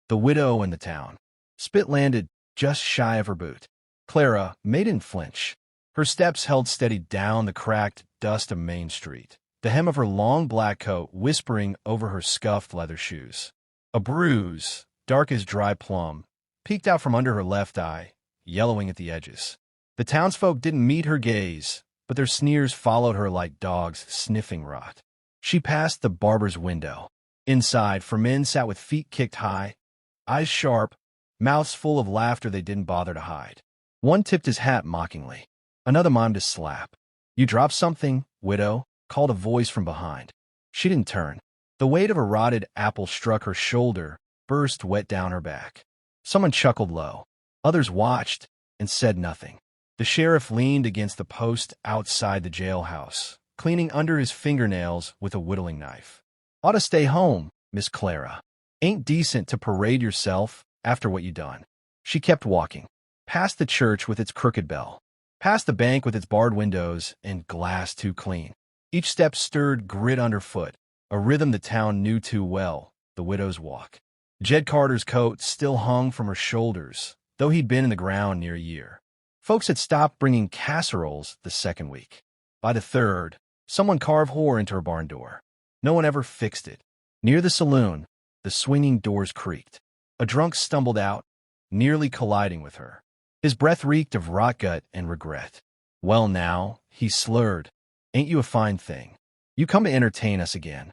the widow and the town. Spit landed just shy of her boot. Clara didn't flinch. Her steps held steady down the cracked dust of Main Street, the hem of her long black coat whispering over her scuffed leather shoes. A bruise, dark as dry plum, peeked out from under her left eye, yellowing at the edges. The townsfolk didn't meet her gaze, but their sneers followed her like dogs sniffing rot. She passed the barber's window. Inside, 4 men sat with feet kicked high, eyes sharp, mouths full of laughter they didn't bother to hide. One tipped his hat mockingly. Another mimed a slap. "You dropped something, widow," called a voice from behind. She didn't turn. The weight of a rotted apple struck her shoulder, burst wet down her back. Someone chuckled low. Others watched and said nothing. The sheriff leaned against the post outside the jailhouse, cleaning under his fingernails with a whittling knife. "Ought to stay home, Miss Clara. Ain't decent to parade yourself after what you done." She kept walking. Past the church with its crooked bell. Past the bank with its barred windows and glass too clean. Each step stirred grit underfoot, a rhythm the town knew too well, the widow's walk. Jed Carter's coat still hung from her shoulders, though he'd been in the ground near a year. Folks had stopped bringing casseroles the second week. By the third, someone carved whore into her barn door. No one ever fixed it. Near the saloon, the swinging doors creaked. A drunk stumbled out, nearly colliding with her. His breath reeked of rot gut and regret. "Well now," he slurred, "ain't you a fine thing? You come to entertain us again."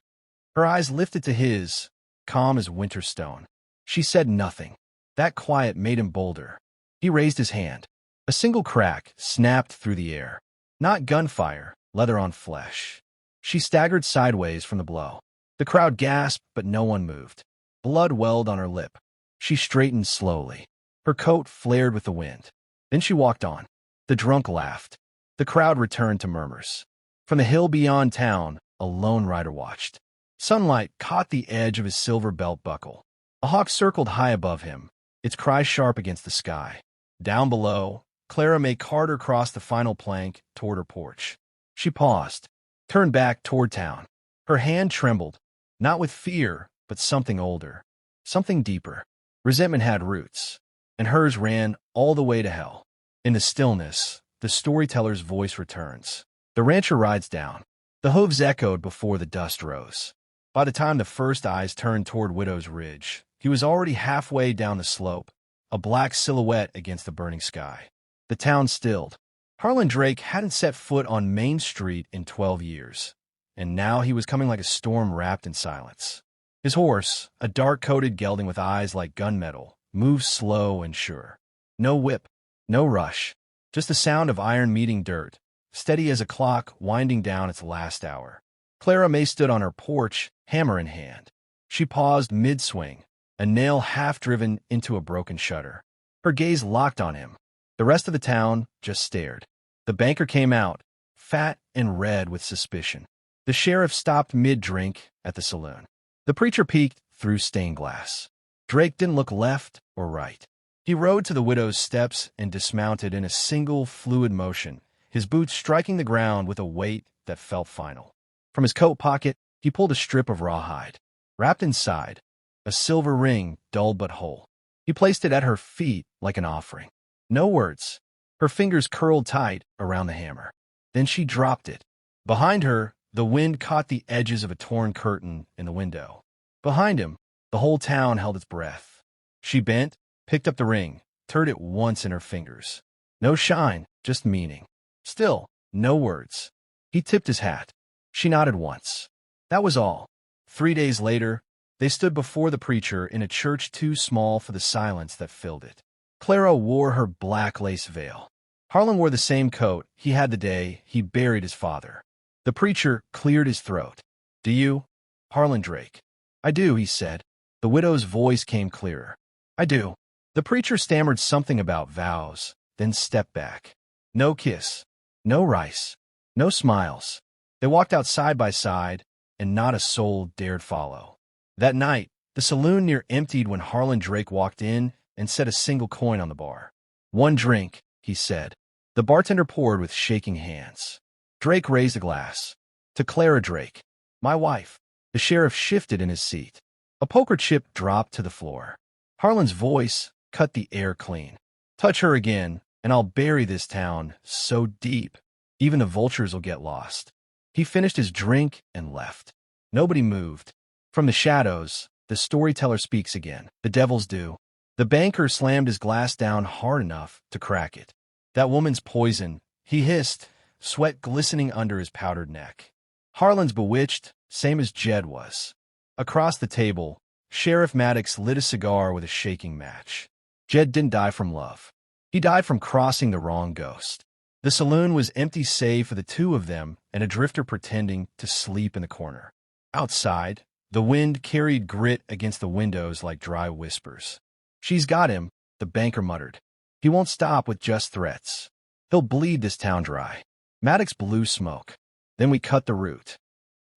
Her eyes lifted to his, calm as winter stone. She said nothing. That quiet made him bolder. He raised his hand. A single crack snapped through the air. Not gunfire, leather on flesh. She staggered sideways from the blow. The crowd gasped, but no one moved. Blood welled on her lip. She straightened slowly. Her coat flared with the wind. Then she walked on. The drunk laughed. The crowd returned to murmurs. From the hill beyond town, a lone rider watched. Sunlight caught the edge of his silver belt buckle. A hawk circled high above him, its cry sharp against the sky. Down below, Clara made Carter cross the final plank toward her porch. She paused, turned back toward town. Her hand trembled, not with fear, but something older, something deeper. Resentment had roots, and hers ran all the way to hell. In the stillness, the storyteller's voice returns. The rancher rides down. The hooves echoed before the dust rose. By the time the first eyes turned toward Widow's Ridge, he was already halfway down the slope, a black silhouette against the burning sky. The town stilled. Harlan Drake hadn't set foot on Main Street in 12 years, and now he was coming like a storm wrapped in silence. His horse, a dark-coated gelding with eyes like gunmetal, moved slow and sure. No whip, no rush, just the sound of iron meeting dirt, steady as a clock winding down its last hour. Clara May stood on her porch, hammer in hand. She paused mid-swing, a nail half-driven into a broken shutter. Her gaze locked on him. The rest of the town just stared. The banker came out, fat and red with suspicion. The sheriff stopped mid-drink at the saloon. The preacher peeked through stained glass. Drake didn't look left or right. He rode to the widow's steps and dismounted in a single fluid motion, his boots striking the ground with a weight that felt final. From his coat pocket, he pulled a strip of rawhide. Wrapped inside, a silver ring, dull but whole. He placed it at her feet like an offering. No words. Her fingers curled tight around the hammer. Then she dropped it. Behind her, the wind caught the edges of a torn curtain in the window. Behind him, the whole town held its breath. She bent, picked up the ring, turned it once in her fingers. No shine, just meaning. Still, no words. He tipped his hat. She nodded once. That was all. 3 days later, they stood before the preacher in a church too small for the silence that filled it. Clara wore her black lace veil. Harlan wore the same coat he had the day he buried his father. The preacher cleared his throat. "Do you?" Harlan Drake. "I do," he said. The widow's voice came clearer. "I do." The preacher stammered something about vows, then stepped back. No kiss. No rice. No smiles. They walked out side by side, and not a soul dared follow. That night, the saloon near emptied when Harlan Drake walked in and set a single coin on the bar. "One drink," he said. The bartender poured with shaking hands. Drake raised a glass. "To Clara Drake, my wife." The sheriff shifted in his seat. A poker chip dropped to the floor. Harlan's voice cut the air clean. Touch her again, and I'll bury this town so deep, even the vultures will get lost. He finished his drink and left. Nobody moved. From the shadows, the storyteller speaks again. The devils do. The banker slammed his glass down hard enough to crack it. That woman's poison, he hissed, sweat glistening under his powdered neck. Harlan's bewitched, same as Jed was. Across the table, Sheriff Maddox lit a cigar with a shaking match. Jed didn't die from love. He died from crossing the wrong ghost. The saloon was empty save for the two of them and a drifter pretending to sleep in the corner. Outside, the wind carried grit against the windows like dry whispers. She's got him, the banker muttered. He won't stop with just threats. He'll bleed this town dry. Maddox blew smoke. Then we cut the route.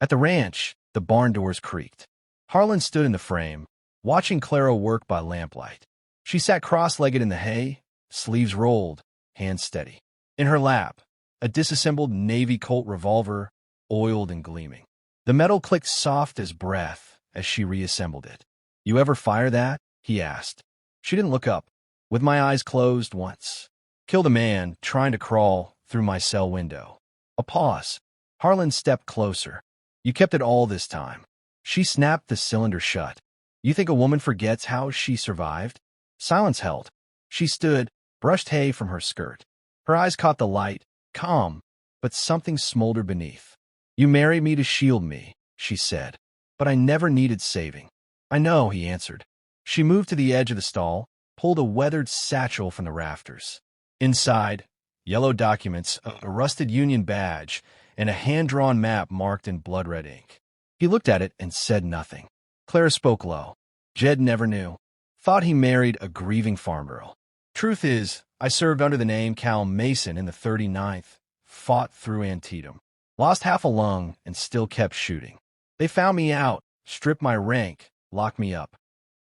At the ranch, the barn doors creaked. Harlan stood in the frame, watching Clara work by lamplight. She sat cross-legged in the hay, sleeves rolled, hands steady. In her lap, a disassembled Navy Colt revolver, oiled and gleaming. The metal clicked soft as breath as she reassembled it. You ever fire that? He asked. She didn't look up. With my eyes closed once. Killed a man trying to crawl through my cell window. A pause. Harlan stepped closer. You kept it all this time. She snapped the cylinder shut. You think a woman forgets how she survived? Silence held. She stood, brushed hay from her skirt. Her eyes caught the light, calm, but something smoldered beneath. You married me to shield me, she said. But I never needed saving. I know, he answered. She moved to the edge of the stall, pulled a weathered satchel from the rafters. Inside, yellow documents, a rusted Union badge, and a hand-drawn map marked in blood-red ink. He looked at it and said nothing. Clara spoke low. Jed never knew. Thought he married a grieving farm girl. Truth is, I served under the name Cal Mason in the 39th, fought through Antietam. Lost half a lung and still kept shooting. They found me out, stripped my rank, locked me up.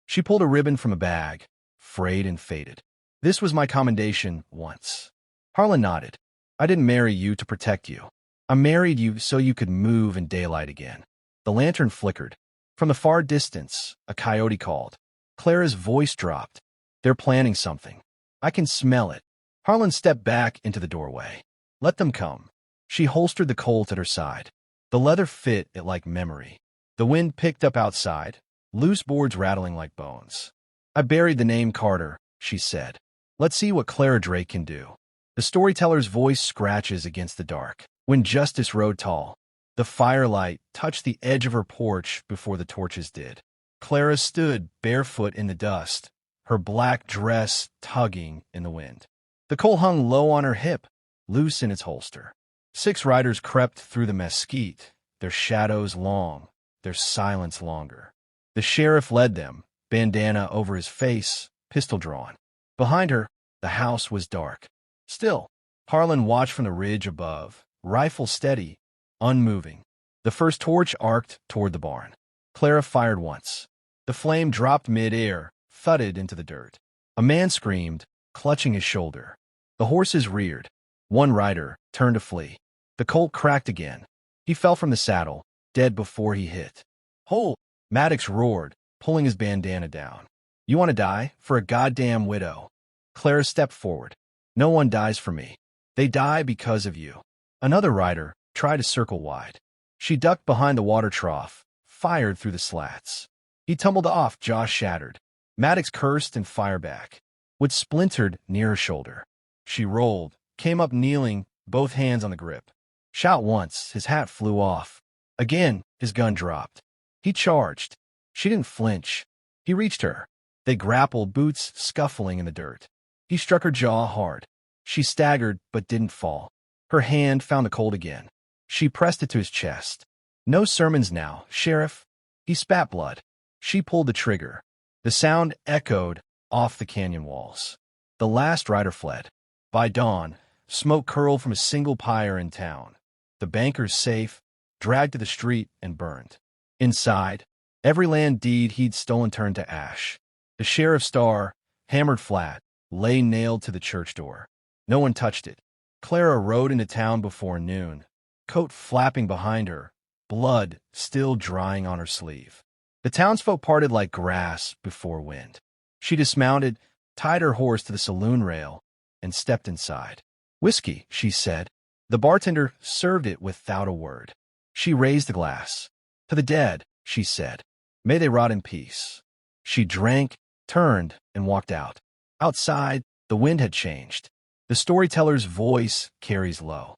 She pulled a ribbon from a bag, frayed and faded. This was my commendation once. Harlan nodded. I didn't marry you to protect you. I married you so you could move in daylight again. The lantern flickered. From the far distance, a coyote called. Clara's voice dropped. They're planning something. I can smell it. Harlan stepped back into the doorway. Let them come. She holstered the Colt at her side. The leather fit it like memory. The wind picked up outside, loose boards rattling like bones. I buried the name Carter, she said. Let's see what Clara Drake can do. The storyteller's voice scratches against the dark. When justice rode tall, the firelight touched the edge of her porch before the torches did. Clara stood barefoot in the dust, her black dress tugging in the wind. The Colt hung low on her hip, loose in its holster. 6 riders crept through the mesquite, their shadows long, their silence longer. The sheriff led them, bandana over his face, pistol drawn. Behind her, the house was dark. Still, Harlan watched from the ridge above, rifle steady, unmoving. The first torch arced toward the barn. Clara fired once. The flame dropped mid-air, thudded into the dirt. A man screamed, clutching his shoulder. The horses reared. One rider turned to flee. The Colt cracked again. He fell from the saddle, dead before he hit. Hold! Maddox roared, pulling his bandana down. You want to die? For a goddamn widow. Clara stepped forward. No one dies for me. They die because of you. Another rider tried to circle wide. She ducked behind the water trough, fired through the slats. He tumbled off, jaw shattered. Maddox cursed and fired back. Wood splintered near her shoulder. She rolled, came up kneeling, both hands on the grip. Shot once, his hat flew off. Again, his gun dropped. He charged. She didn't flinch. He reached her. They grappled, boots scuffling in the dirt. He struck her jaw hard. She staggered but didn't fall. Her hand found the Colt again. She pressed it to his chest. No sermons now, Sheriff. He spat blood. She pulled the trigger. The sound echoed off the canyon walls. The last rider fled. By dawn, smoke curled from a single pyre in town. The banker's safe, dragged to the street and burned. Inside, every land deed he'd stolen turned to ash. The sheriff's star, hammered flat, lay nailed to the church door. No one touched it. Clara rode into town before noon, coat flapping behind her, blood still drying on her sleeve. The townsfolk parted like grass before wind. She dismounted, tied her horse to the saloon rail, and stepped inside. "Whiskey," she said. The bartender served it without a word. She raised the glass. "To the dead," she said. "May they rot in peace." She drank, turned, and walked out. Outside, the wind had changed. The storyteller's voice carries low.